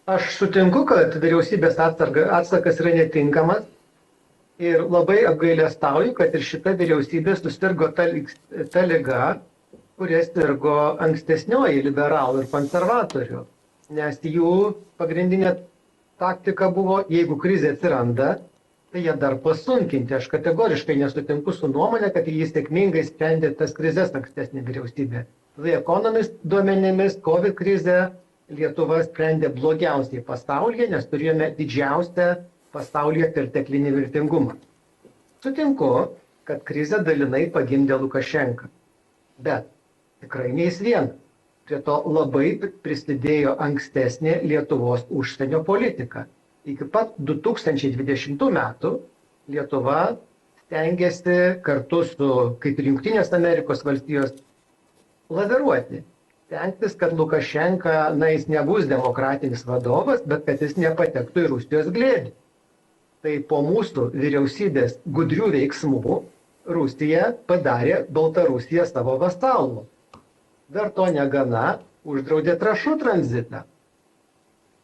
Aš sutinku, kad vyriausybės atsakas yra netinkamas ir labai apgailestauju, kad ir šita vyriausybė susirgo ta liga, kuria sirgo ankstesnioji liberalų ir konservatorių. Nes jų pagrindinė taktika buvo, jeigu krizė atsiranda, tai jie dar pasunkinti. Aš kategoriškai nesutinku su nuomonė, kad jis sėkmingai sprendė tas krizės ankstesnė vyriausybė. The Economist duomenimis COVID krizę Lietuva sprendė blogiausiai pasaulyje, nes turėjome didžiausią pasaulyje perteklinį mirtingumą. Sutinku, kad krizę dalinai pagimdė Lukašenka. Bet tikrai ne jis vienas. Prie to labai prisidėjo ankstesnė Lietuvos užsienio politika. Iki pat 2020 metų Lietuva stengiasi kartu su, kaip ir Jungtinės Amerikos valstijos, laviruoti. Stengtis, kad Lukašenka, jis nebus demokratinis vadovas, bet kad jis nepatektų į Rusijos glėbį. Tai po mūsų vyriausybės gudrių veiksmų Rusija padarė Baltarusiją savo vasalu. Dar to negana, uždraudė trąšų tranzitą.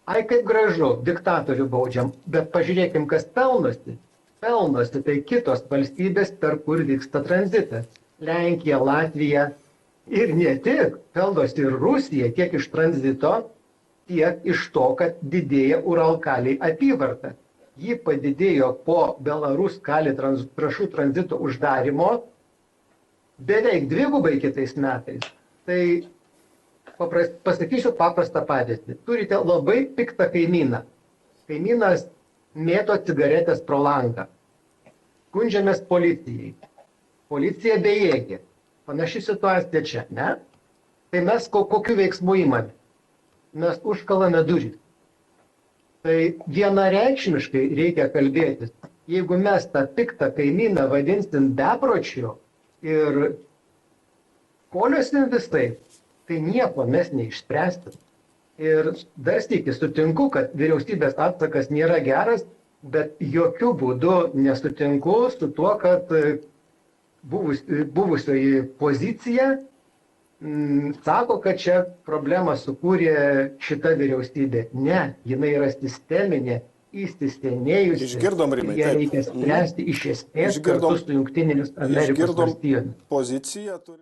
Ai, kaip gražu, diktatorių baudžiam, bet pažiūrėkim, kas pelnosi. Pelnosi tai kitos valstybės, per kur vyksta tranzitas. Lenkija, Latvija ir ne tik, pelnosi ir Rusija tiek iš tranzito, tiek iš to, kad didėja Uralkaliai apyvarta. Ji padidėjo po Belarus-Kali trąšų tranzito uždarimo beveik dvigubai kitais metais. Tai pasakysiu paprastą pavyzdį. Turite labai piktą kaimyną. Kaimynas mėto cigaretės pro langą. Skundžiamės policijai. Policija bejėgė. Panaši situacija čia, ne? Tai mes kokiu veiksmu įmame? Mes užkalame duris. Tai vienareikšmiškai reikia kalbėtis. Jeigu mes tą piktą kaimyną vadinsim bepročiu ir koliosim visai, tai nieko mes neišspręsim. Ir dar sykį sutinku, kad vyriausybės atsakas nėra geras, bet jokių būdų nesutinku su tuo, kad buvusioji pozicija sako, kad čia problemą sukūrė šita vyriausybė. Ne, jinai yra sisteminė, įsisenėjusi. Išgirdom, Rimai. Ją reikia spręsti iš esmės kartu su Jungtinėmis Amerikos valstijomis. Poziciją turi.